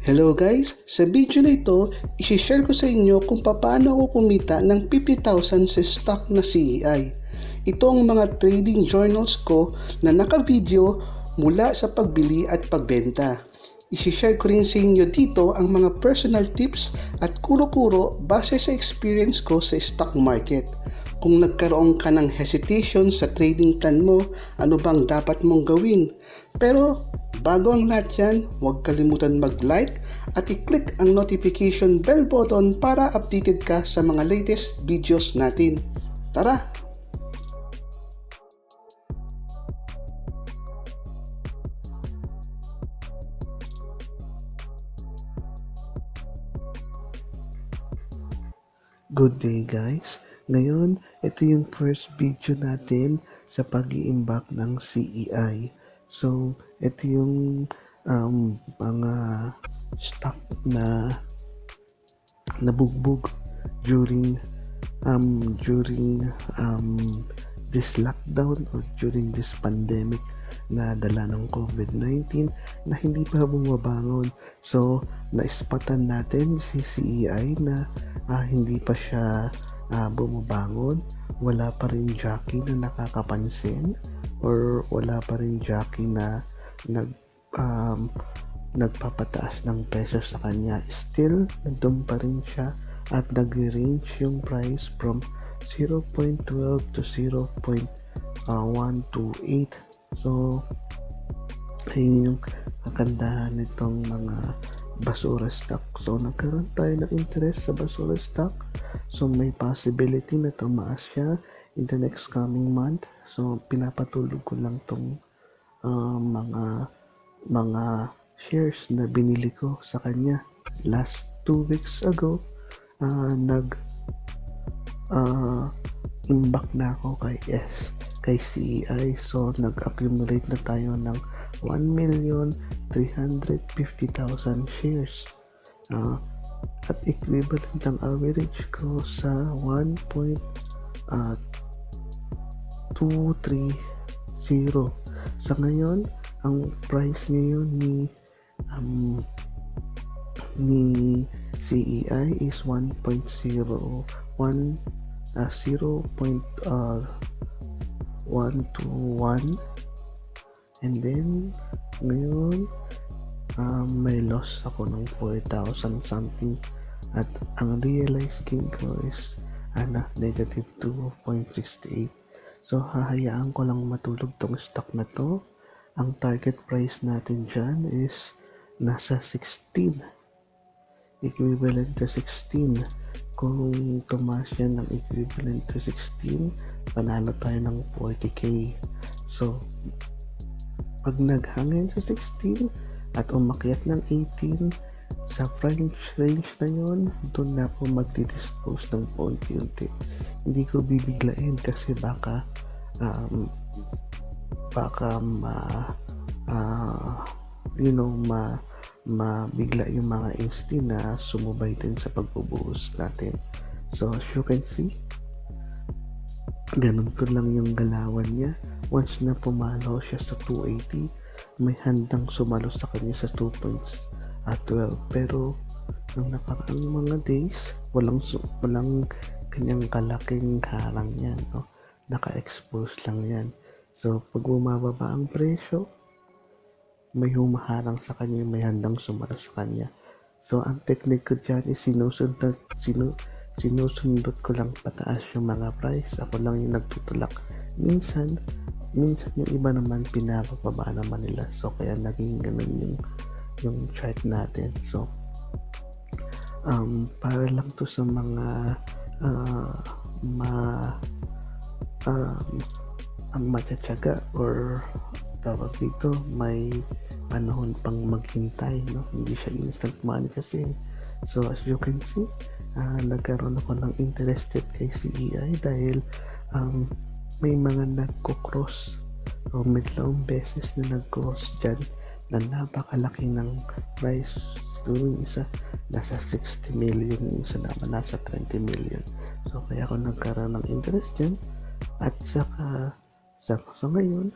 Hello guys! Sa video na ito, isi-share ko sa inyo kung paano ako kumita ng 50,000 sa stock na CEI. Ito ang mga trading journals ko na naka-video mula sa pagbili at pagbenta. Isi-share ko rin sa inyo dito ang mga personal tips at kuro-kuro base sa experience ko sa stock market. Kung nagkaroon ka ng hesitation sa trading plan mo, ano bang dapat mong gawin? Pero bago ang lahat yan, huwag kalimutan mag-like at i-click ang notification bell button para updated ka sa mga latest videos natin. Tara! Good day guys! Ngayon, ito yung first video natin sa pag-iimbak ng CEI. So, ito yung mga stock na nabugbog during this lockdown or during this pandemic na dala ng COVID-19 na hindi pa bumabangon. So, naispatan natin si CEI na hindi pa siya bumabangon. Wala pa rin jockey na nakakapansin or wala pa rin jockey na nagpapataas ng peso sa kanya. Still, nandun pa rin siya at nag-range yung price from 0.12 to 0.128. So, ayun yung kagandahan nitong mga basura stock. So, nagkaroon tayo ng interest sa basura stock. So, may possibility na tumaas siya in the next coming month. So, pinapatulog ko lang tong mga shares na binili ko sa kanya. Last 2 weeks ago, imbak na ako kay CEI. So, nag-accumulate na tayo ng 1,350,000 shares. At equivalent ang average ko sa 1.230. Sa ngayon, ang price ngayon ni CEI is 0.121, and then ngayon may loss ako ng 4,000 something at ang realized gain ko is negative 2.68. So hahayaan ko lang matulog tong stock na to. Ang target price natin dyan is nasa 16, equivalent to 16. Kung tumaas yan ng equivalent to 16, panalo tayo ng 40k. So pag naghangin sa 16 at umakyat ng 18, sa price range na yun, doon na po magdi-dispose ng unti-unti. Hindi ko bibiglain kasi baka mabigla yung mga insti na sumubay din sa pagbubuhos natin. So as you can see, ganun ko lang yung galawan niya. Once na pumalo siya sa 280, may handang sumalo sa kanya sa 2.12. Pero nung nakaraang mga days, walang kanyang kalaking harang yan, no? Naka-expose lang yan. So pag bumababa ang presyo, may humaharang sa kanya, may handang sumalo sa kanya. So ang technique ko dyan is sinusundot ko lang pataas yung mga price. Ako lang yung nagtutulak. Minsan yung iba naman pinapababa naman nila. So kaya naging ganun yung chart natin. So para lang to sa mga ang matsatsaga or tawag dito, may panahon pang maghintay, no? Hindi siya instant money kasi. So as you can see, nagkaroon ako ng interested kay CEI dahil may mga nagko-cross o may dalawang beses na nag-cross dyan na napakalaki ng price. Siguro yung isa nasa 60 million, yung isa naman nasa 20 million. So kaya ako nagkaroon ng interest dyan. At saka sa ngayon,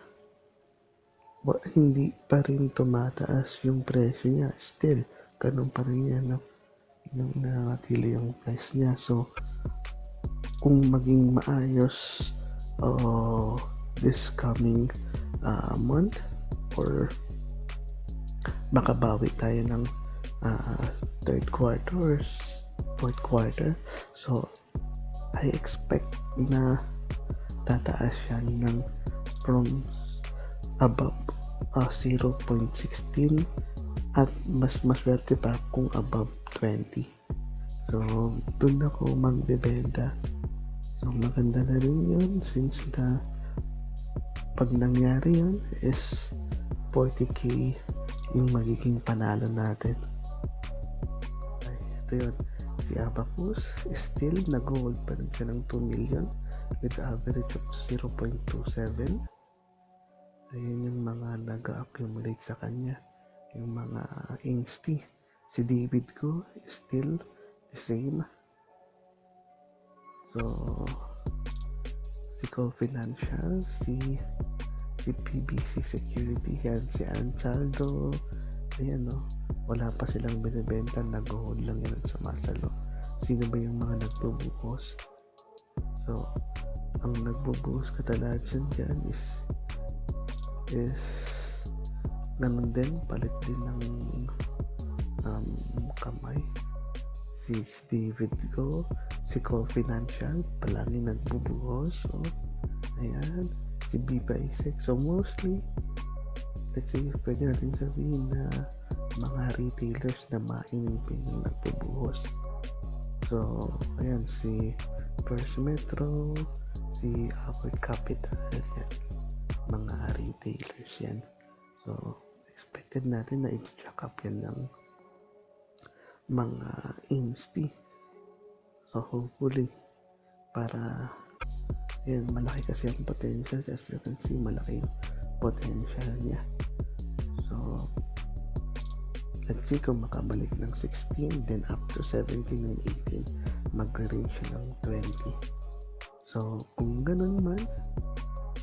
hindi pa rin tumataas yung presyo niya. Still, ganun pa rin yan, no? Yung nanatili yung price niya. So kung maging maayos this coming month, or makabawi tayo ng third quarter or fourth quarter, so I expect na tataas yan ng from above 0.16 at mas maswerte pa kung above 20. So dun ako magbebenta. So maganda na rin yun, since na pag nangyari yun is 40k yung magiging panalo natin. Ay, ito yun, si Abacus still nag-hold pa rin siya ng 2 million with average of 0.27. Ayan yung mga nag-accumulate sa kanya, yung mga Insti. Si David ko still the same. So si Co-Financial, si PBC Security, yan, si Ansaldo, ayan, no, wala pa silang binibenta, nag-hold lang yan at sumasalo. Sino ba yung mga nagbubuhos? So ang nagbubuhos kadalasan dyan is ganun din, palit din ng kamay. Si David ko, si Co-Financial, palagi nagbubuhos. So ayan, si Biba Isek. So mostly, let's say, pwede natin sabihin na mga retailers na mainipin yung nagbubuhos. So ayan, si First Metro, si Upward Capital, yan, mga retailers yan. So expected natin na i-check up yan ng mga Insti. So hopefully, para yan, malaki kasi ang potential. As you can see, malaki yung potential niya. So let's see kung makabalik ng 16, then up to 17 and 18, mag-range ng 20. So kung ganun man,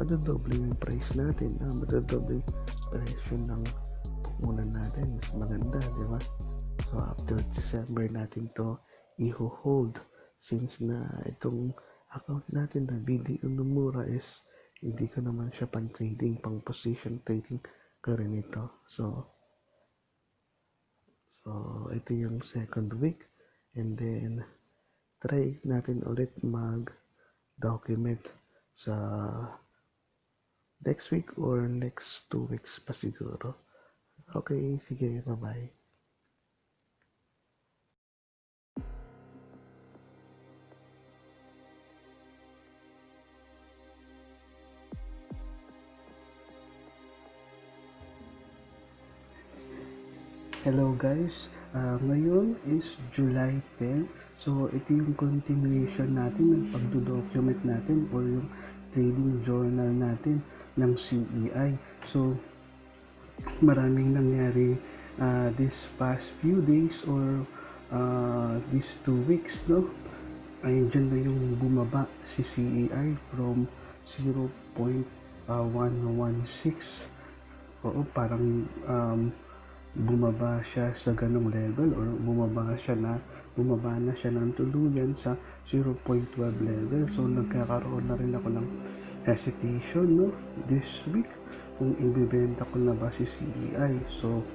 madodoble yung price natin, madodoble yung presyo ng puhunan natin. Mas maganda, di ba? So after December natin to i-hold, since na itong account natin na BDO Nomura is hindi ko naman siya pang trading, pang position trading ko rin ito. So ito yung second week, and then try natin ulit mag document sa next week or next 2 weeks pa siguro. Okay, sige, bye bye. Hello guys, ngayon is July 10. So ito yung continuation natin ng pagdo-document natin or yung trading journal natin ng CEI. So maraming nangyari this past few days or these 2 weeks, no? Ay dyan na yung bumaba si CEI from 0.116. Oo, parang bumaba siya sa ganong level, or bumaba na siya ng tuluyan sa 0.12 level. So nagkakaroon na rin ako ng hesitation, no, this week kung ibebenta ko na ba si CEI. So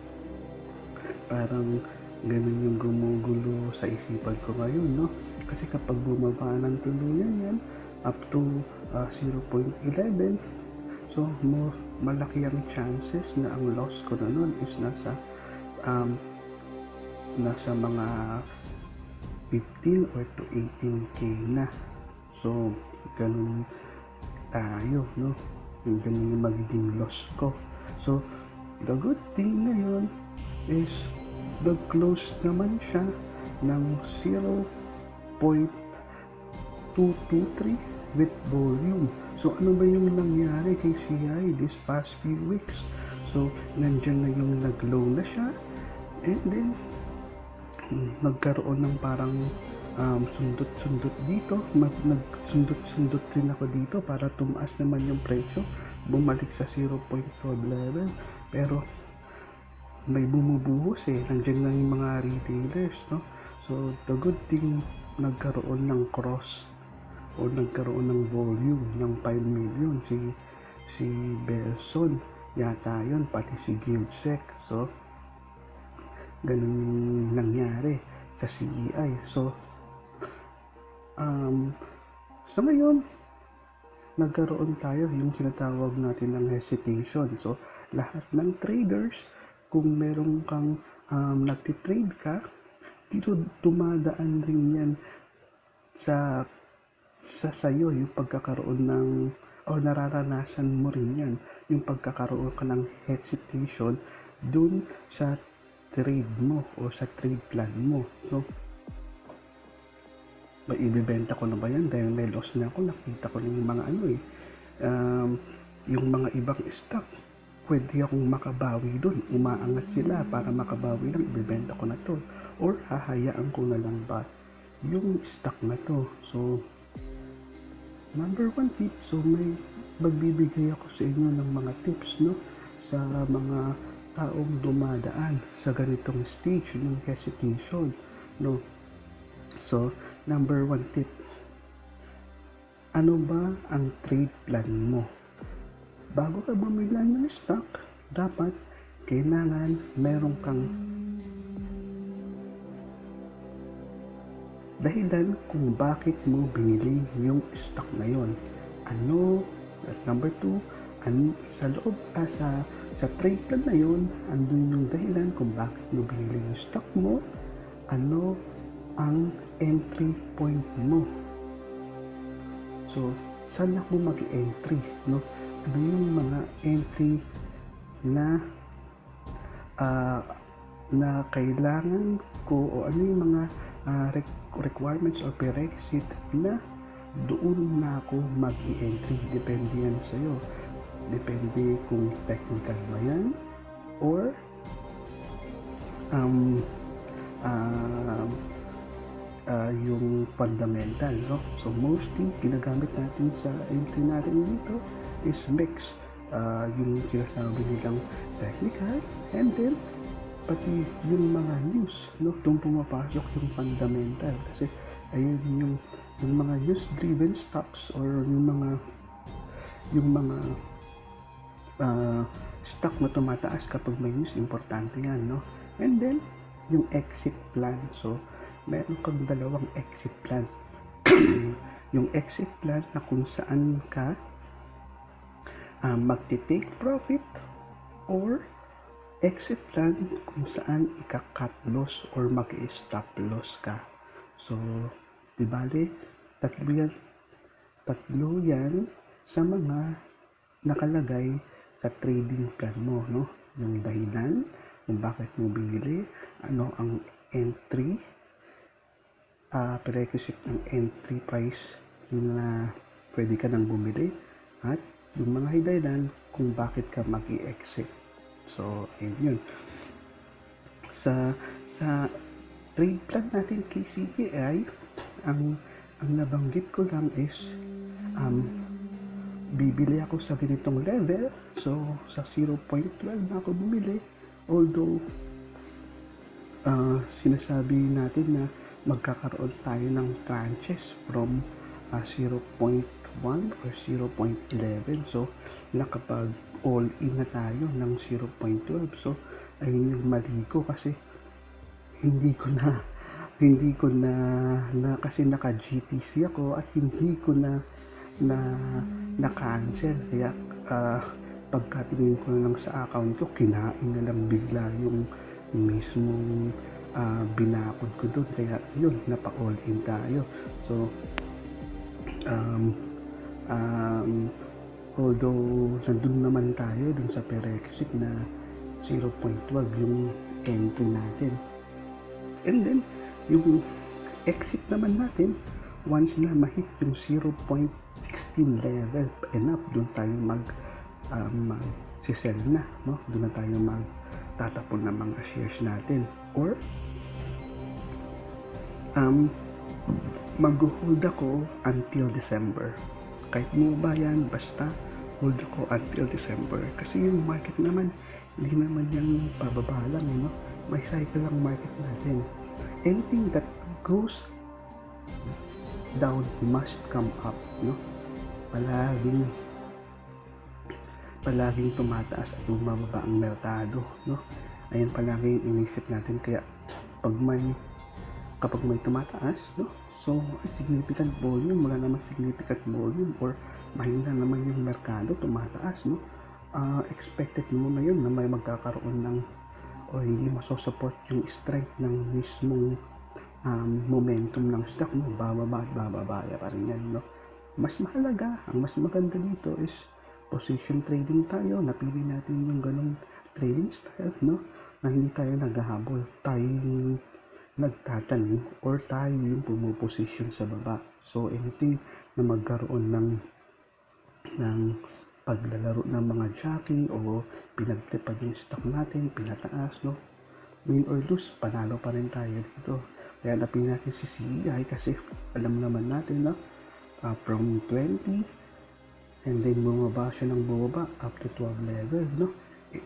parang ganun yung gumugulo sa isipan ko ngayon, no, kasi kapag bumaba ng tuluyan yan up to 0.11, so malaki ang chances na ang loss ko na nun is nasa mga 15 or to 18k na. So ganun tayo, no, ganun yung magiging loss ko. So the good thing ngayon is nag-close naman siya ng 0.223 with volume. So ano ba yung nangyari kay CI this past few weeks? So nandyan na yung nag-low na siya, and then nagkaroon ng parang sundot-sundot dito, nagsundot-sundot rin ako dito para tumaas naman yung presyo, bumalik sa 0.12 level, pero may bumubuhos nandiyan lang yung mga retailers, no? So the good thing, nagkaroon ng cross o nagkaroon ng volume ng 5 million si Belson yata yun, pati si Gilsec. So ganun yung nangyari sa CEI. So so ngayon nagkaroon tayo yung tinatawag natin ng hesitation. So lahat ng traders, kung meron kang nagtitrade ka dito, dumadaan rin yan sa sayo yung pagkakaroon ng, o nararanasan mo rin yan yung pagkakaroon ka ng hesitation dun sa trade mo o sa trade plan mo. So ibibenta ko na ba yan dahil may loss na ako? Nakita ko yung mga yung mga ibang stock, pwede akong makabawi dun, umaangat sila, para makabawi lang ibibenta ko na to, or hahayaan ko na lang ba yung stock na to. So number 1 tip, so may magbibigay ako sa inyo ng mga tips, no, sa mga taong dumadaan sa ganitong stage ng hesitation, no. So number 1 tip, ano ba ang trade plan mo? Bago ka bumili ng stock, dapat kailangan meron kang dahilan kung bakit mo binili yung stock na yon. Ano, at number 2, sa loob sa trade plan na yon, andun yung dahilan kung bakit mo binili yung stock mo. Ano ang entry point mo? So saan ako mag-entry, no? Ano yung mga entry na na kailangan ko, o ano yung mga requirements or prerequisite na doon na ako mag-i-entry. Depende yan sa'yo. Depende kung technical ba yan or yung fundamental, no? So mostly ginagamit natin sa entry natin dito is mix, yung sinasabi nilang technical, and then pati yung mga news, no? Doon pumapasok yung fundamental, kasi ayun yung mga news driven stocks, or yung mga stock na tumataas kapag may news, importante yan, no? And then yung exit plan. So meron kang dalawang exit plan. Yung exit plan na kung saan ka magti-take profit, or exit plan kung saan ika-cut loss or mag-stop loss ka. So di bale, tatlo yan sa mga nakalagay sa trading plan mo, no? Yung dahilan kung bakit mo binili, ano ang entry, prerequisite ng entry price na pwede ka nang bumili, at yung mga dahilan kung bakit ka mag-i-exit. So ayun yun. Sa trade plan natin KCPI, ang nabanggit ko lang is bibili ako sa ganitong level. So sa 0.12 na ako bumili, although sinasabi natin na magkakaroon tayo ng tranches from 0.1 or 0.11. So nakapag all in na tayo ng 0.12. So ayun yung mali ko, kasi hindi ko na kasi naka GTC ako at hindi ko na cancel. Kaya pagkatingin ko lang sa account ko, kinain na lang bigla yung mismong binakod ko doon. Kaya yun, napa-all in tayo. So although nandun naman tayo dun sa prerequisite na 0.12 yung entry natin, and then yung exit naman natin, once na mahit yung 0.16 level, enough, dun tayo mag-sell na, no? Dun na tayo magtatapon ng mga shares natin, or mag-hold ako until December. Kahit mo ba yan, basta hold ako until December, kasi yung market naman Hindi naman yan pababa lang, no? May cycle ang market natin. Anything that goes down must come up, no? Palaging tumataas at bumababa ang merkado, no? Ayan palagi yung inisip natin. Kaya kapag may tumataas, no? So, significant volume, wala naman significant volume or mahina naman yung merkado, tumataas, no? Expected mo na yun na may magkakaroon ng o hindi masosupport yung strength ng mismong momentum ng stock, no? Bababa at bababaya pa rin yan, no? Mas mahalaga, ang mas maganda dito is position trading tayo, napili natin yung ganong trading style, no? Na hindi tayo naghahabol, tayo yung nagtatanim or tayo yung pumuposition sa baba. So anything na magkaroon ng paglalaro ng mga jockey o pinagtipad yung stock natin, pinataas, no? Win or lose, panalo pa rin tayo dito. Kaya napili natin si CEI kasi alam naman natin na from 20 and then bumaba siya ng bumaba up to 12 level, no?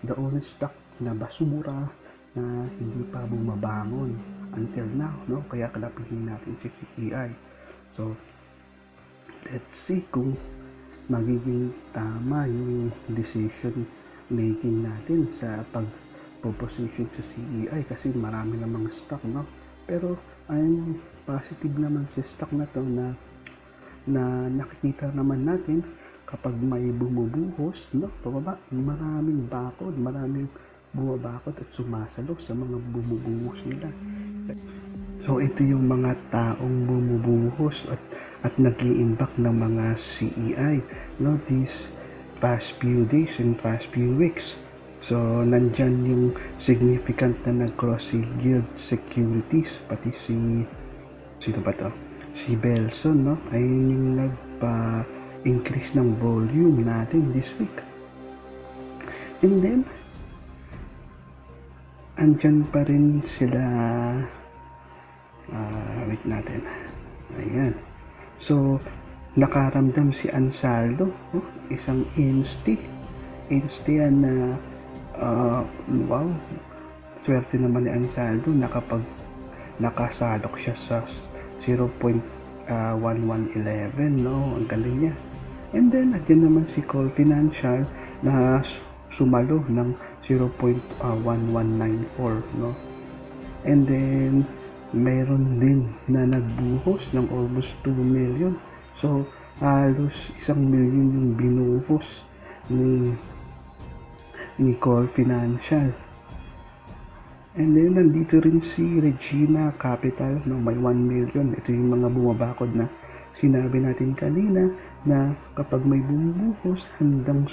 The only stock na basura na hindi pa bumabangon until now, no? Kaya kalapin natin si CEI. So let's see kung magiging tama yung decision making natin sa pag-position sa CEI kasi marami namang stock, no? Pero I'm positive naman sa stock na to na nakikita naman natin kapag may bumubuhos, no? Pababa, maraming bumabakod at sumasalo sa mga bumubuhos nila. So ito yung mga taong bumubuhos at nag-i-impact ng mga CEI, no, these past few days and past few weeks. So nandyan yung significant na nag-cross si Guild Securities, pati sino ba to? Si Belson, no? Ayun yung nagpa-increase ng volume natin this week. And then andyan pa rin sila, wait natin, ayan. So nakaramdam si Ansaldo, isang insti yan na wow, swerte naman ni Ansaldo na kapag nakasalok siya sa 0.1111, no? Ang galing niya. And then andyan naman si Call Financial na sumalo ng 0.1194, no? And then mayroon din na nagbuhos ng almost 2 million. So halos 1 million yung binuhos ni Call Financial. And then nandito rin si Regina Capital, no? May 1 million. Ito yung mga bumabakod na sinabi natin kanina na kapag may bumubuhos,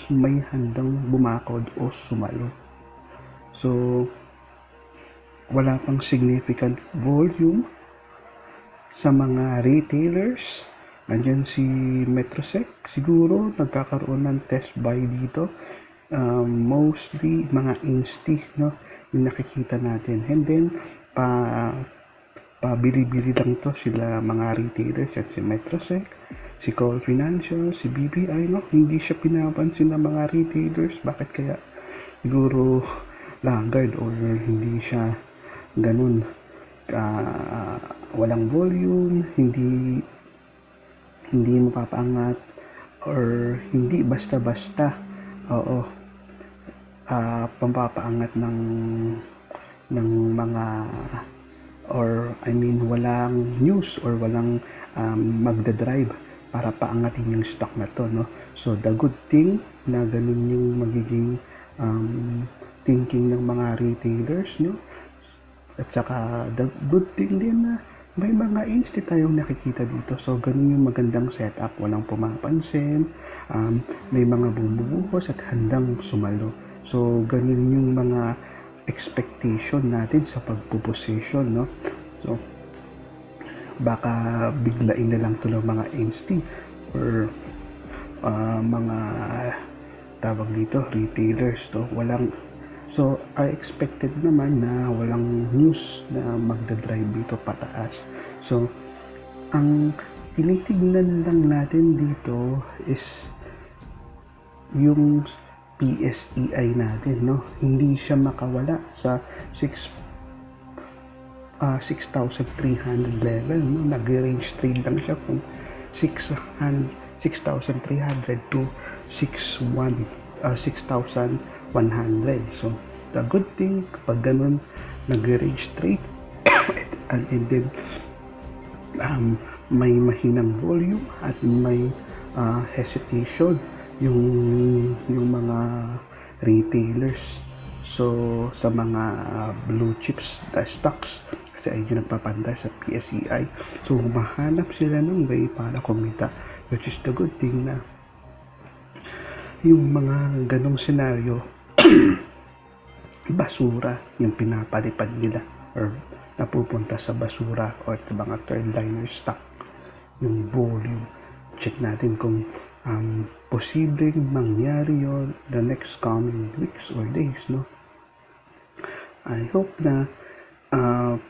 may handang bumakod o sumalo. So wala pang significant volume sa mga retailers. Andyan si Metrosec, siguro nagkakaroon ng test buy dito. Mostly mga insti, no, yung nakikita natin. And then pabili-bili lang to sila mga retailers at si Metrosec, si Call Financial, si BPI, no? Hindi siya pinapansin ng mga retailers. Bakit kaya? Siguro laggard or hindi siya ganun, walang volume, hindi mapapaangat or hindi basta-basta pampapaangat ng mga walang news or walang magdadrive para paangatin yung stock na to, no? So the good thing na ganun yung magiging thinking ng mga retailers, no? At saka the good thing din na may mga insti tayong nakikita dito. So ganun yung magandang setup, walang pumapansin, may mga bumubuhos at handang sumalo. So ganun yung mga expectation natin sa pagpuposition, no? So baka biglain na lang to ng mga insti or mga tawag dito retailers to. So I expected naman na walang news na magdadrive dito pataas. So ang tinitignan lang natin dito is yung PSEI natin, no? Hindi siya makawala sa 6,300 level, no? Nag-range trade lang siya kung 6,300 to 6,100. So the good thing pag ganun nag-range trade and then may mahinang volume at may hesitation yung mga retailers. So sa mga blue chips stocks, kasi ay yung nagpapanda sa PSEI, so mahanap sila ng way para kumita, which is the good thing na yung mga ganong senaryo basura yung pinapalipad nila or napupunta sa basura or sa mga third liner stock yung volume. Check natin kung posibleng mangyari yon the next coming weeks or days, no? I hope na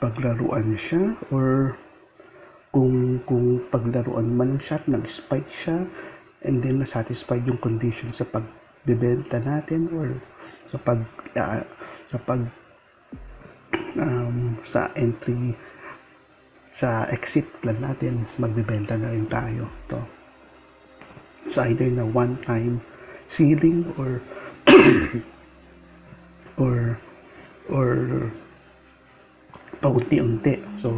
paglaruan siya, or kung paglaruan man siya, nag-spike siya and then na-satisfy yung condition sa pagbebenta natin or sa entry sa exit plan natin, magbebenta na rin tayo. To it's either na one time ceiling or paunti-unti. So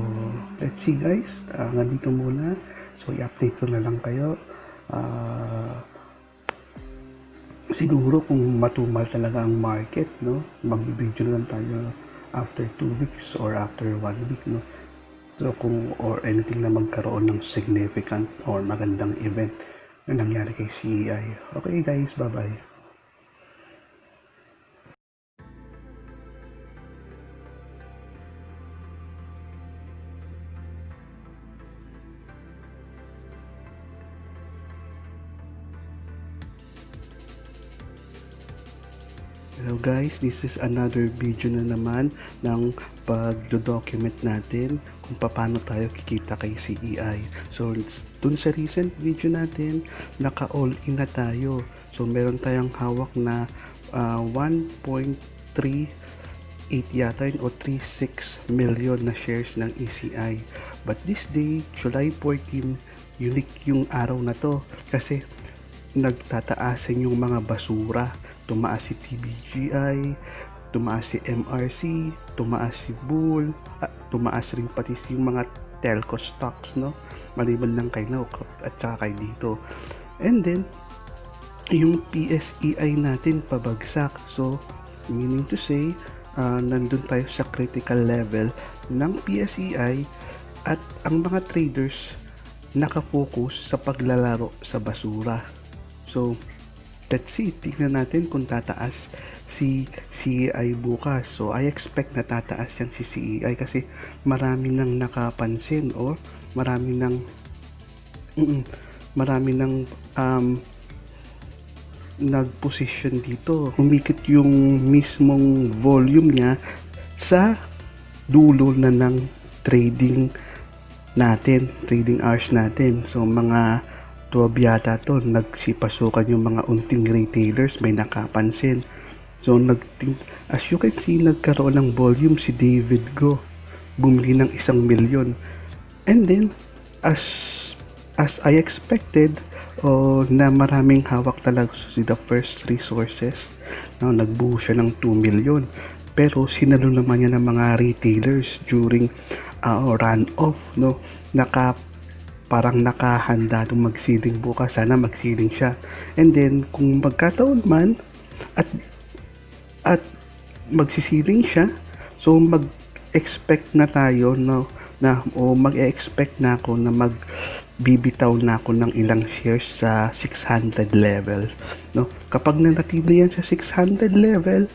let's see guys, nandito muna. So i-update ko na lang kayo. Siguro kung matumal talaga ang market, no, mag-video na lang tayo after 2 weeks or after 1 week, no. So kung or anything na magkaroon ng significant or magandang event na nangyari kay CEI. Okay guys, bye bye. Hello guys, this is another video na naman ng pag-document natin kung paano tayo kikita kay CEI. So dun sa recent video natin, naka-all-in na tayo. So meron tayong hawak na 1.38 yata yun, o 36 million na shares ng ECI. But this day, July 14, unique yung araw na to kasi nagtataasan yung mga basura. Tumaas si TBGI, tumaas si MRC, tumaas si Bull, tumaas rin pati yung mga telco stocks, no? Maliban lang kay Nocop at saka kay dito. And then, yung PSEI natin pabagsak. So, meaning to say, nandun tayo sa critical level ng PSEI at ang mga traders nakafocus sa paglalaro sa basura. So, let's see, tingnan natin kung tataas si CEI bukas. So I expect na tataas yan si CEI kasi marami nang nakapansin o marami nang nag-position dito. Humikit yung mismong volume niya sa dulo na ng trading natin, trading hours natin. So mga 12 yata to, nagsipasukan yung mga unting retailers, may nakapansin. So as you can see, nagkaroon ng volume si David Go, bumili ng 1 milyon. And then as I expected, na maraming hawak talaga si the first resources, no, nagbuo siya ng 2 milyon. Pero sinalo naman niya ng mga retailers during run off, no, parang nakahanda itong magsiling bukas, sana magsiling siya. And then kung magkataon man at magsisiling siya, so mag-expect na tayo, no, mag-expect na ako na magbibitaw na ako ng ilang shares sa 600 level, no. Kapag nanatili yan sa 600 level,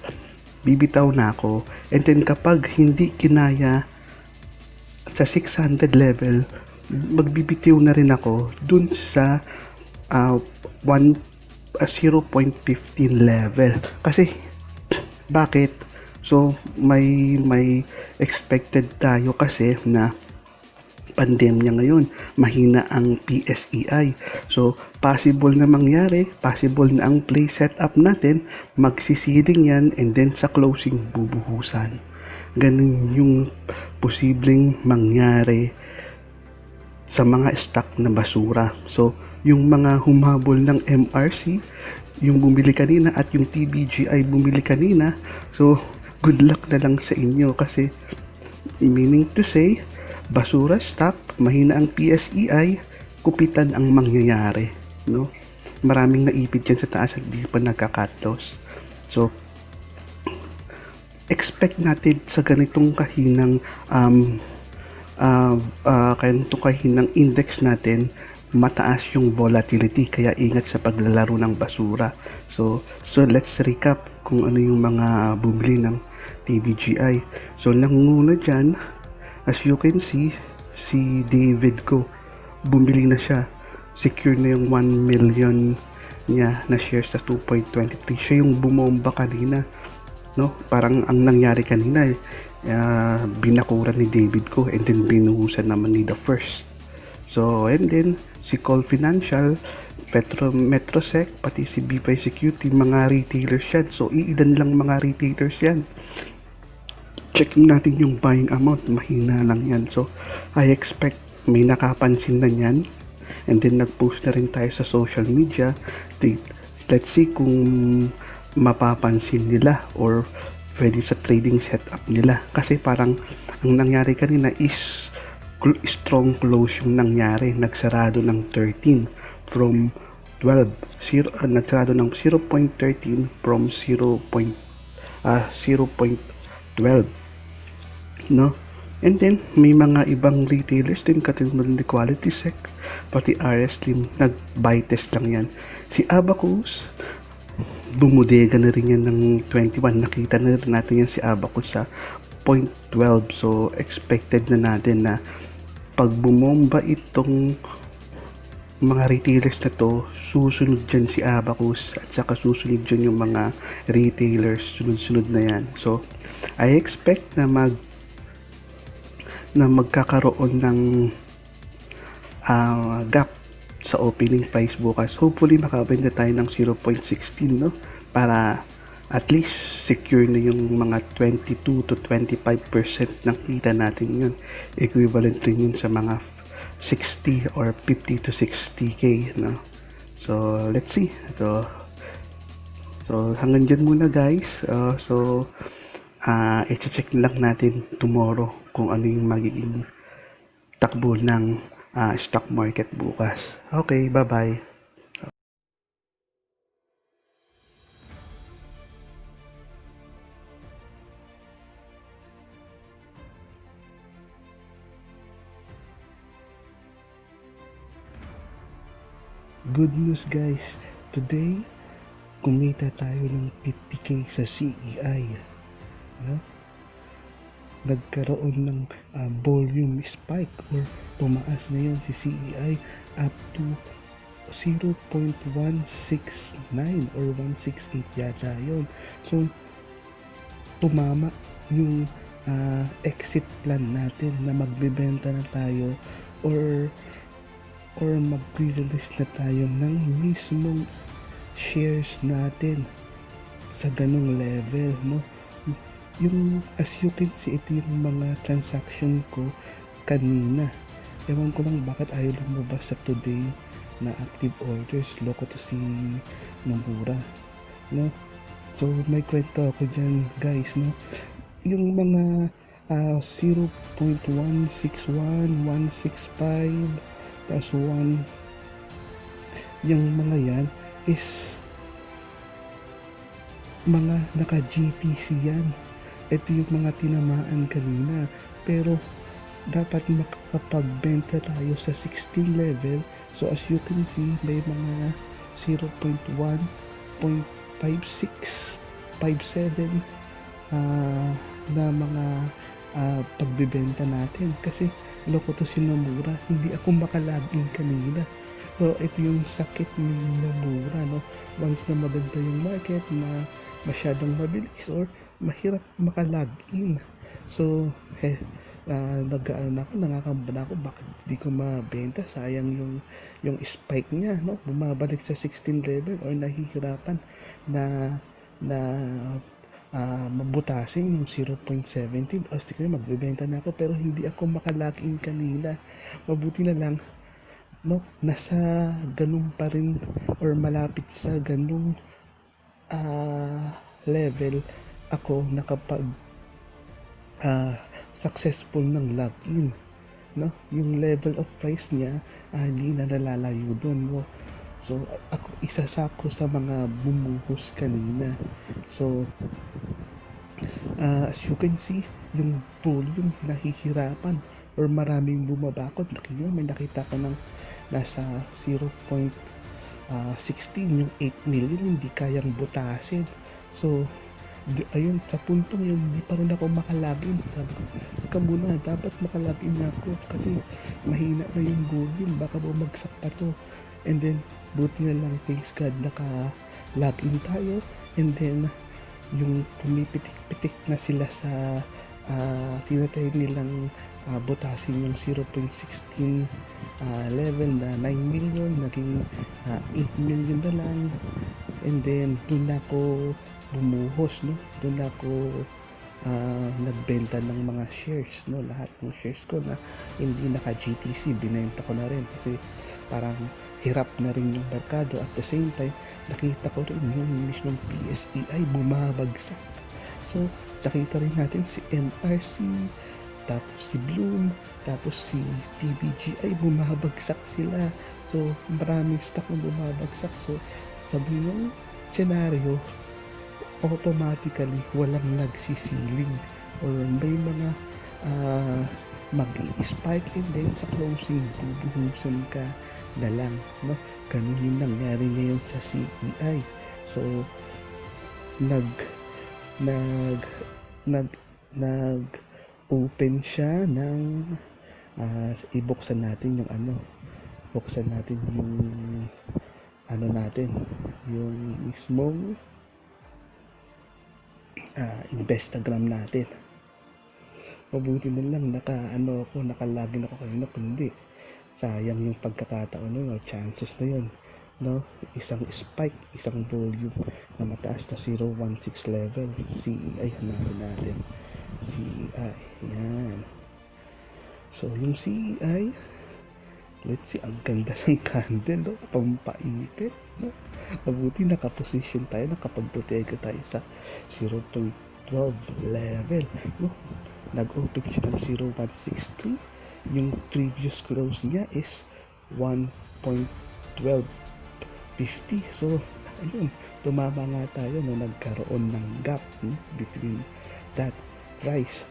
bibitaw na ako. And then kapag hindi kinaya sa 600 level, magbibitiw na rin ako dun sa 0.15 level. Kasi bakit? So may expected tayo kasi na pandemya ngayon, mahina ang PSEI. So, possible na mangyari, possible na ang play setup natin, magsisiling yan, and then sa closing, bubuhusan. Ganun yung posibleng mangyari sa mga stock na basura. So, yung mga humabol ng MRC, yung bumili kanina at yung TBGI bumili kanina, so, good luck na lang sa inyo kasi meaning to say, basura stock, mahina ang PSEI, kupitan ang mangyayari, no? Maraming naipit yan sa taas at di pa nagka-cut loss. So, expect natin sa ganitong kahinang ganitong kahinang index natin, mataas yung volatility, kaya ingat sa paglalaro ng basura. So let's recap kung ano yung mga bumili ng TBGI. So nanguna dyan, as you can see, si David ko, bumili na siya. Secure na yung 1 million niya na share sa 2.23. Siya yung bumomba kanina, no? Parang ang nangyari kanina, binakuran ni David ko and then binuhusan naman ni The First. So, and then, si Call Financial, Metrosec, pati si BPI Security, mga retailers yan. So, iilan lang mga retailers yan. Checking natin yung buying amount, mahina lang yan. So, I expect may nakapansin na yan. And then, nag-post na rin tayo sa social media. Let's see kung mapapansin nila or pwede sa trading setup nila. Kasi parang ang nangyari kanina is strong close yung nangyari. Nagsarado ng 13 from 12. Nagsarado ng 0.13 from 0.12. No? And then, may mga ibang retailers din katulad ni Quality Sec, pati RS Slim, nag-buy test lang yan. Si Abacus, bumudega na rin yan ng 21. Nakita na rin natin yan si Abacus sa 0.12. So, expected na natin na pag bumomba itong mga retailers na to, susunod dyan si Abacus at saka susunod dyan yung mga retailers, sunod-sunod na yan. So, I expect na magkakaroon ng gap sa opening price bukas. Hopefully makabenta tayo ng 0.16, no? Para at least secure na yung mga 22 to 25% ng kita natin yun. Equivalent rin yun sa mga 60 or 50 to 60k, no? So let's see. So hanggang dyan muna guys. I-check lang natin tomorrow kung ano yung magiging takbo ng stock market bukas. Okay, bye-bye. Good news guys. Today, kumita tayo ng 50k sa CEI. No? Nagkaroon ng volume spike or tumaas na yun si CEI up to 0.169 or 168 yata yun. So, tumama yung exit plan natin na magbebenta na tayo or mag-release na tayo ng mismong shares natin sa ganong level, no? Yung as you can see, ito yung mga transaction ko kanina. Ewan ko lang bakit ayaw lumabas sa today na active orders. Loko to si Nomura, no? So may kwento ako dyan guys, no? Yung mga 0.161, 165 plus 1, yung mga yan is mga naka GTC yan. Ito yung mga tinamaan kanina, pero dapat makapagbenta tayo sa 16 level. So as you can see, may mga 0.1, 0.56, 57 na mga pagbebenta natin kasi loko to si Nomura. Hindi ako makalagin kanina. So ito yung sakit ni Nomura, no? Once na maganda yung market na masyadong mabilis or mahirap makalagin. So nag-ano na ako, nangangamba na ako, bakit di ko mabenta, sayang yung spike niya, no? Bumabalik sa 16 level or nahihirapan na na mabutasin yung 0.17. O sige, magbebenta na ako pero hindi ako makalagin kanina. Mabuti na lang, no, nasa ganun pa rin or malapit sa ganung level ako nakapag successful ng login, no? Yung level of price niya hindi na nalalayo doon, no? So ako isa sa mga bumuhos kanina. So as you can see, yung volume nahihirapan or maraming bumabakod. May nakita ko ng nasa 0.16 yung 8 million hindi kayang butasin. So ayun, sa puntong yun, hindi pa rin ako makalagin. Sabi ko, ika muna, dapat makalagin na ako kasi mahina na yung volume, baka bumagsak pa to. And then, buti na lang, thanks God, naka-login tayo. And then, yung pumipitik-pitik na sila sa tinatry nilang butasin yung 0.16 level na 9 million, naging 8 million na lang. And then, dun ako bumuhos, no? Doon ako nagbenta ng mga shares, no? Lahat ng shares ko na hindi naka GTC binenta ko na rin kasi parang hirap na rin yung merkado. At the same time, nakita ko rin yung mismong PSEI bumabagsak. So nakita rin natin si NRC, tapos si Bloom, tapos si TBGI bumabagsak sila. So maraming stock na bumabagsak. So sabi ng senaryo, automatically walang nagsisiling or may mga mag-spike and then sa closing bubuhusan ka na lang, no? Ganun yung nangyari ngayon sa CEI. So nag open siya ng ibuksan natin yung buksan natin yung natin yung mismong Instagram natin. Mabuti na lang nakalagin ako kanina, kundi sayang yung pagkakataon nun, chances na yun, no? Isang spike, isang volume na mataas na 0.16 level. CEI, hanapin natin CEI, yan. So yung CEI, let's see, ang ganda ng candle, no? Pampaipit, no? Mabuti nakaposition tayo, nakapagprotega tayo sa 0.12 level, no? Nag-open siya ng 0.163. Yung previous close niya is 1.1250. So ayun, tumama nga tayo, no? Nagkaroon ng gap, no? Between that price,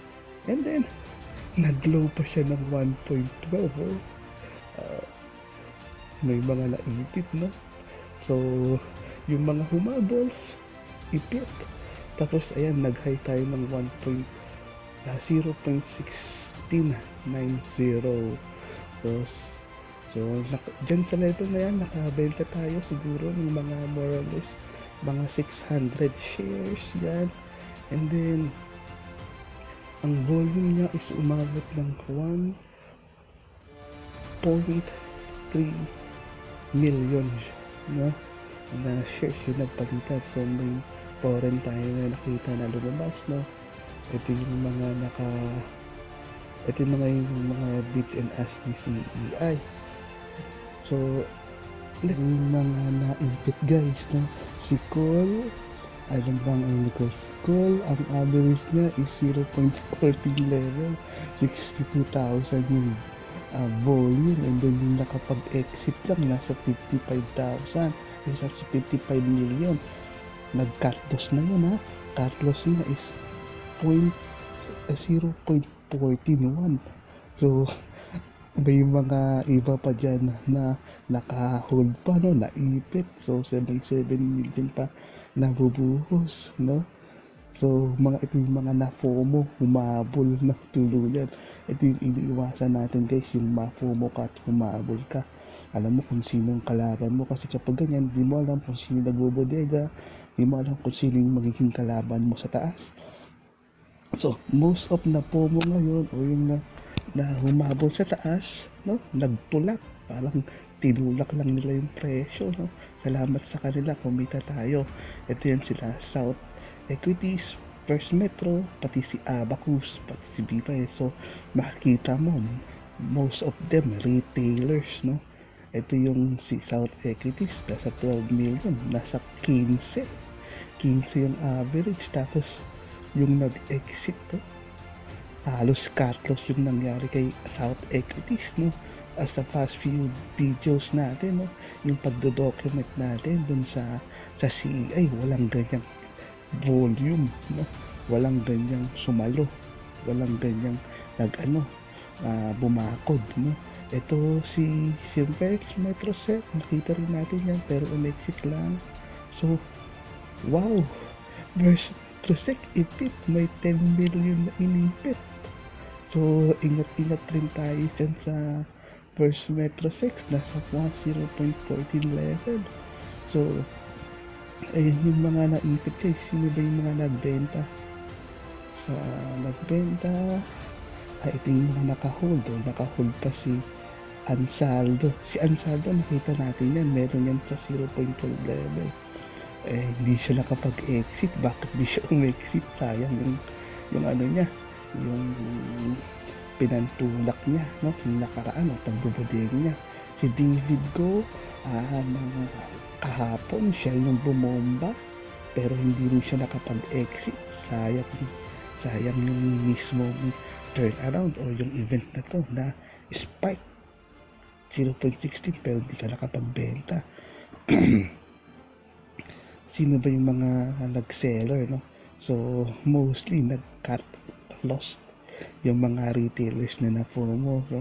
and then nag-low pa siya ng 1.12. May mga naipit, no? So yung mga humabol, ipit. Tapos ayan, nag-high tayo ng 0.1690. So dyan sa level na yan, nakabenta tayo siguro ng mga more or less mga 600 shares yan. And then ang volume niya is umabot ng 1.3 million, no? Na shares yung nagpalitan. So may foreign tayo na nakita na lumabas, no? Ito yung mga bids and asks ni CEI. So yung mga naipit, guys, no? Si Cole, alam bang ang Nico Cole, ang average niya is 0.14 level, 62,000 yung volume, and then yung nakapag-exit lang nasa 55,000, isa sa 55 million. Nag-cut loss na yun, ha? Cut loss niya is 0.14 So may mga iba pa dyan na naka-hold pa, no? Naipit. So 77 million pa nabubuhos, no? So ito yung mga na-FOMO, humabol na tuluyan. Ito yung iniiwasan natin, guys, yung ma-FOMO ka at humabol ka. Alam mo kung sinong kalaban mo, kasi kapag ganyan, di mo alam kung sino nagbobodega, di mo alam kung sino yung magiging kalaban mo sa taas. So, most of na POMO ngayon o yung na humabol sa taas, no? Nagtulak, parang tinulak lang nila yung presyo, no? Salamat sa kanila, kumita tayo. Ito yan sila, South Equities, First Metro, pati si Abacus, pati si Viva. So, makikita mo, most of them retailers, no? Ito yung si South Equities, nasa 12 million, nasa 15. 15 yung average, tapos yung nag-exit to, halos cut-loss yung nangyari kay South Equities, no? As the past few videos natin, no? Yung pagdo-document natin dun sa CEI, walang ganyang volume, no? Walang ganyang sumalo, walang ganyang bumakod, no? Ito si Simpex Metroset, nakita rin natin yan, pero umexit lang. So, wow! Versus Trusek, ipit, may 10 million na inipit. So, ingat-ingat rin tayo dyan sa First Metro 6, nasa 10.14 level. So, ayun yung mga naipit guys. Sino ba yung mga nagbenta? Sa nagbenta, ito yung mga nakahold. Nakahold pa si Ansaldo. Si Ansaldo, nakita natin yan. Meron yan sa 0.12 level. Hindi siya nakapag-exit. Bakit di siya umexit? Sayang yung ano niya, yung pinantulak niya, no? Yung nakaraan, pagbubudeng niya. Si David Go, kahapon siya yung bumomba, pero hindi rin siya nakapag-exit. Sayang yung mismo turnaround o yung event na to na spike 0.16 pero hindi ka nakapagbenta. Sino ba yung mga nag-seller, no? So, mostly nag-cut lost yung mga retailers na na-FOMO, no?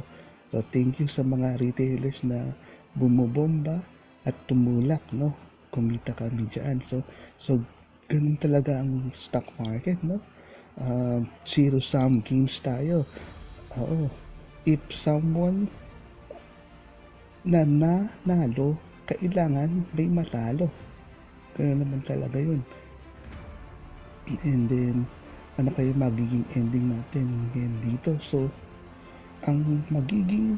So, thank you sa mga retailers na bumobomba at tumulak, no? Kumita kami dyan. So ganun talaga ang stock market, no? Zero-sum games tayo. Oo. If someone na nanalo, kailangan may matalo. Kaya naman talaga yun. And then, ano kaya magiging ending natin ngayon dito? So, ang magiging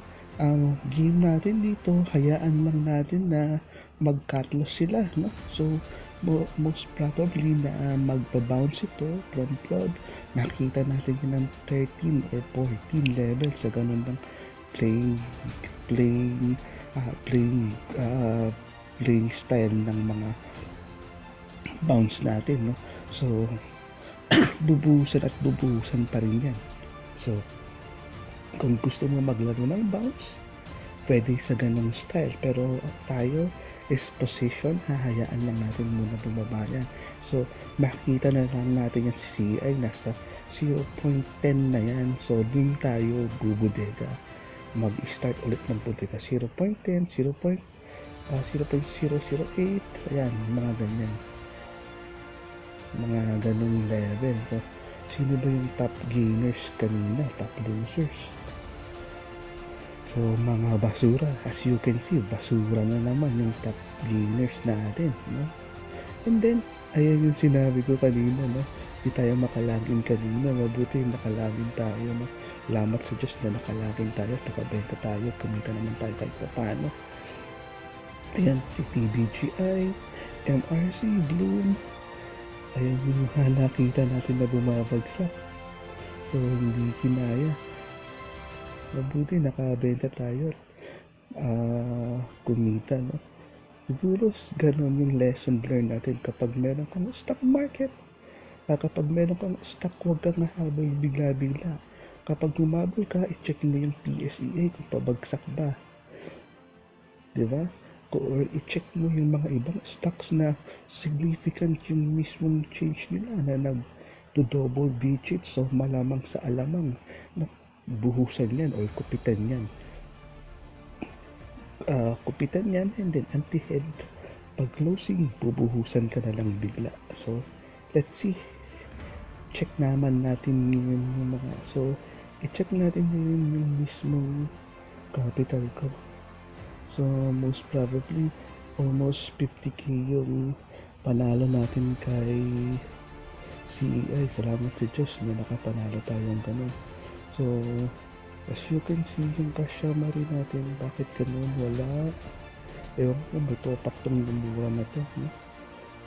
game natin dito, hayaan lang natin na mag-cut loss sila, no? So, most probably na magbabounce ito from flood. Nakita natin yun ng 13 or 14 level sa ganun bang playing style ng mga bounce natin, no? So, bubuhusan at bubuhusan pa rin yan. So, kung gusto mo maglaro ng bounce, pwede sa ganong style. Pero tayo is position, hahayaan lang natin muna bumaba yan. So, makikita na lang natin yung CI nasa 0.10 na yan. So, dun tayo bubudega. Mag-start ulit ng budega. 0.10, 0.008, ayan, mga ganyan. Mga ganung level. So, sino ba yung top gainers kanina? Top losers? So, mga basura. As you can see, basura na naman yung top gainers natin, no? And then, ayan yung sinabi ko kanina, no? Di tayo makalagin kanina. Mabuti nakalagin tayo, no? Salamat sa Diyos na nakalagin tayo. Nakabenta tayo. Kumita naman tayo kahit paano. Ayan, si TBGI, MRC, Bloom. Ayan yung nakita natin na bumabagsak. So, hindi kinaya. Mabuti nakabenta tayo. Kumita, no? Siguro, ganun yung lesson learned natin kapag meron kang stock market. Kapag meron kang stock, huwag kang nahabol bigla-bigla. Kapag humabol ka, i-check mo yung PSEA kung pabagsak ba. Diba? Or i-check mo yung mga ibang stocks na significant yung mismong change nila na nag-double digits. So, malamang sa alamang na buhusan yan or kupitan yan. Kupitan yan and then anti-head. Pag closing, bubuhusan ka na lang bigla. So, let's see. Check naman natin yung mga. So, i-check natin yung mismong capital ko. So, most probably, almost 50k yung panalo natin kay CEI, salamat sa Diyos na nakapanalo tayong ganun. So, as you can see, yung Kashama rin natin, bakit ganun wala? Ewan ko, may topak tong lumura na to, no?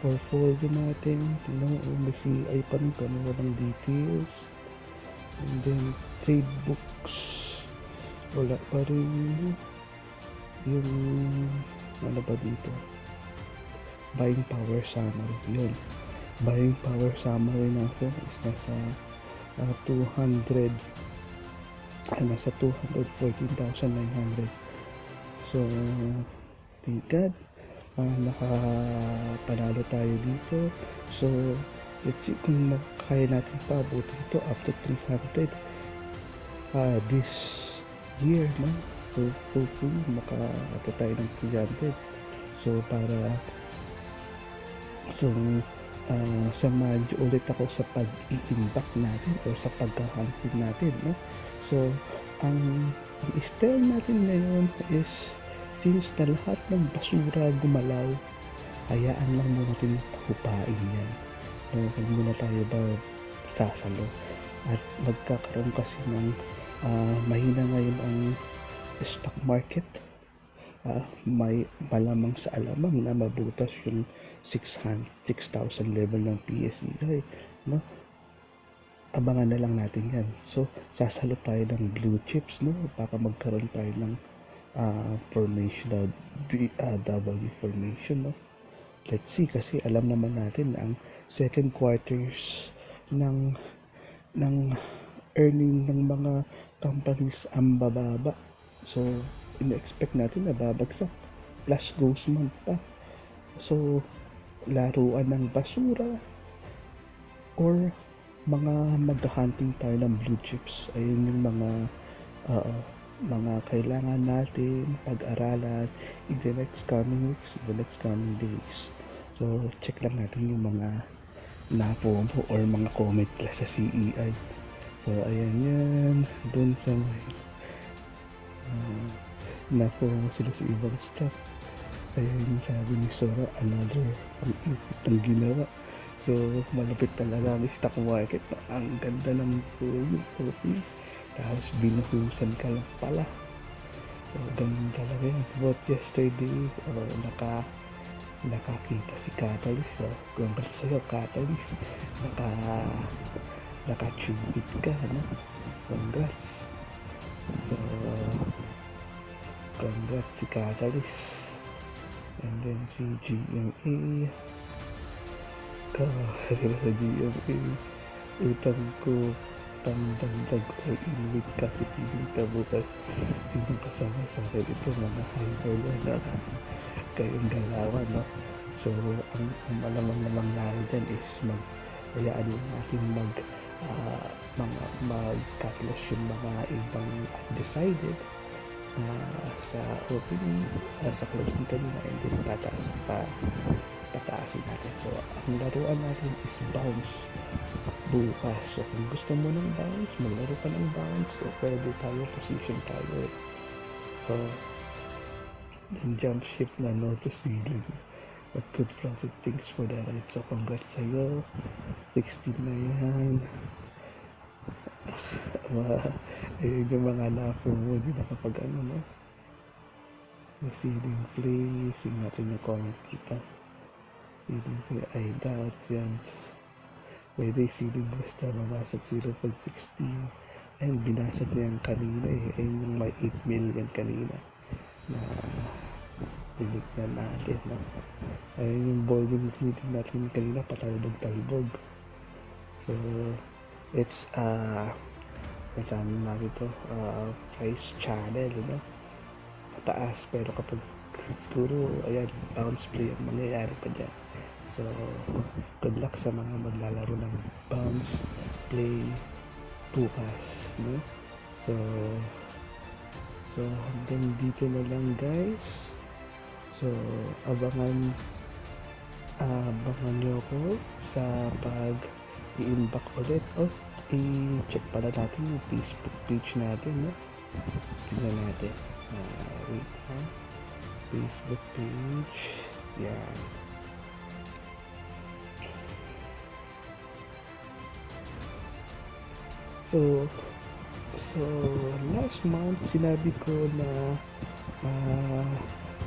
Portfolio natin, tingnan mo, may CEI pa rin, pero walang details. And then, trade books, wala pa rin. Yung, ano ba dito? Buying power summary, yun. Buying power summary natin is nasa 214,900. So, thank God, nakapanalo tayo dito. So, let's see kung kaya natin paabutin ito up to 300 this year, no? So, hopefully, makaata tayo ng 300. So, samahan niyo ulit ako sa pag-i-impact natin o sa pagka-hunting natin, no? So, ang style natin ngayon is, since na lahat ng basura gumalaw, hayaan lang muna natin hupain yan. No, huwag muna tayo ba sasalo. At magkakaroon kasi ng mahina ngayon ang stock market. May malamang sa alamang na mabutas yung 6,000 level ng PSEI, no? Abangan na lang natin yan. So, sasalo tayo ng blue chips, no? Baka magkaroon tayo ng formation, W formation, no? Let's see, kasi alam naman natin na ang second quarters ng earning ng mga companies ang bababa. So, in-expect natin na babagsak. Plus ghost month pa. So, laruan ng basura or mga mag-hunting tayo ng blue chips. Ayun yung mga kailangan natin pag-aralan in the next coming weeks, in the next coming days. So, check lang natin yung mga na-FOMO or mga comment plus sa CEI. So, ayan yan. Doon sa na-FOMO sila sa ibang stuff. Ayun yung sabi ni Sora, another ang ipit ng ginawa. So, malapit talaga ang stock market. Ang ganda ng volume. Tapos, binuhusan ka lang pala. So, ganun talaga yan. But yesterday, nakakita si Catalyst. So, congrats sa'yo, Catalyst. Naka-tubit ka, no? Congrats. So, congrats si Catalyst. And then si GMA. Sa GMA, utang ko pang-dagdag or inuwit kasi piling ka bukas. Sinong kasama sa akin ito, mga high-roller na kayong galawan, no? So, ang malamang namang lari dyan is hayaan lang natin mag-catlash yung mga ibang undecided sa opening, sa closing kanina, and then pataasin natin. So, ang laruan natin is bounce bukas. So, kung gusto mo ng bounce, maglaro ka ng bounce, so pwede tayo, position tayo. So, yung jump ship na no to ceiling. But good profit, things for the ride. So, congrats sa'yo. 16 na yan. Ayun yung mga na-for mo, di nakapag no? Ceiling play, sing natin yung comment kita. Ceiling play, I doubt yan. Pwede ceiling basta mamasag 0.16. And binasag niya yung kanina ayun yung may 8 million kanina na binigyan natin, no? Ayun yung volume meeting natin kanina, patalbog-talbog. So, it's kasama natin ito, price channel, no? Mataas, pero kapag siguro, ayan, bounce play ang mangyayari pa dyan. So, good luck sa mga maglalaro ng bounce play bukas, no? So hanggang dito na lang, guys. So, abangan nyo ako sa pag-i-impact ulit. I-check pala natin yung Facebook page natin, no? Tignan natin. Wait, ha? Facebook page. Yan. So, so last month sinabi ko na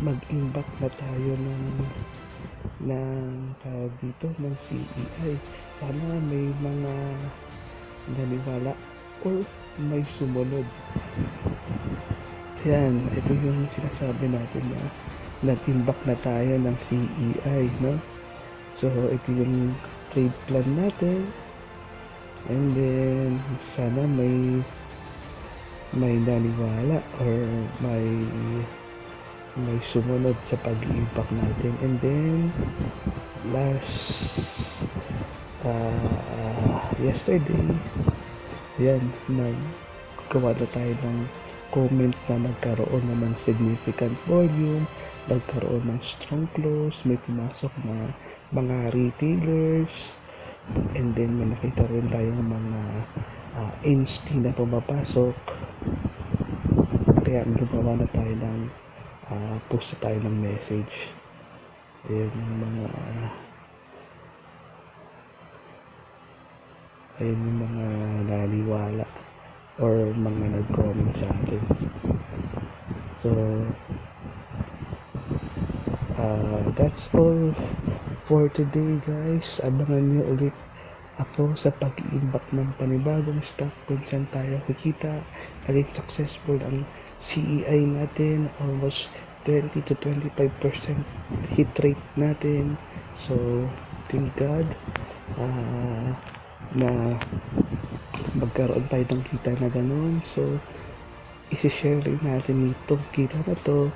mag-imbak na tayo ng tawag dito ng CEI. Sana may mga naniwala or may sumunod. Yan, ito yung sinasabi natin na nag-imbak na tayo ng CEI, no? So, ito yung trade plan natin. And then, sana may naniwala or may sumunod sa pag-imbak natin. And then, yesterday, yan, naggawa na tayo ng comment na nagkaroon na ng significant volume, nagkaroon ng strong close, may pumasok na mga retailers, and then may nakita rin tayong mga NST na pumapasok. Kaya gumawa na tayo ng post tayo ng message. Ayun yung mga naniwala or mga nag-comment sa atin. So that's all for today, guys. Abangan nyo ulit ako sa pag-iimbak ng panibagong stock kung saan tayo kikita. Alin successful ang CEI natin, almost 20 to 25% hit rate natin. So thank God na magkaroon tayo ng kita na ganun. So isi-share rin natin itong kita na to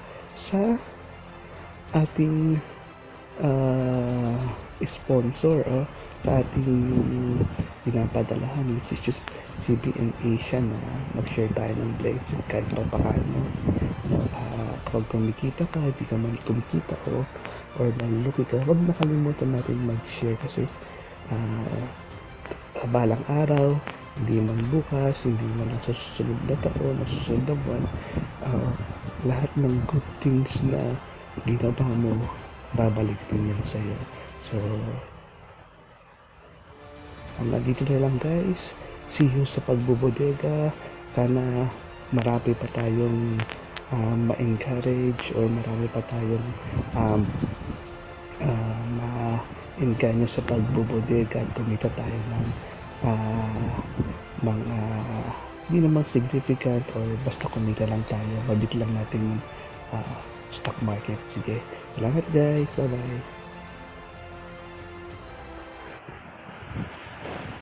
sa ating sponsor sa ating pinapadalahan, which is just CBN Asia, na mag-share tayo ng blessing kahit pa paano. Kapag kumikita ka, hindi ka man kumikita or naluki ka, huwag nakalimutan natin mag-share kasi balang araw, hindi man bukas, hindi man sa susunod na taon, sa susunod na buwan, lahat ng good things na ginawa mo, babalik din yan sa'yo. So, dito na lang, guys. See you sa pagbubodega. Sana marami pa tayong ma-encourage or marami pa tayong ma-engganyo sa pagbubodega at kumita tayo ng mga hindi naman significant or basta kumita lang tayo, mabit lang natin stock market. Sige, salamat guys, bye bye.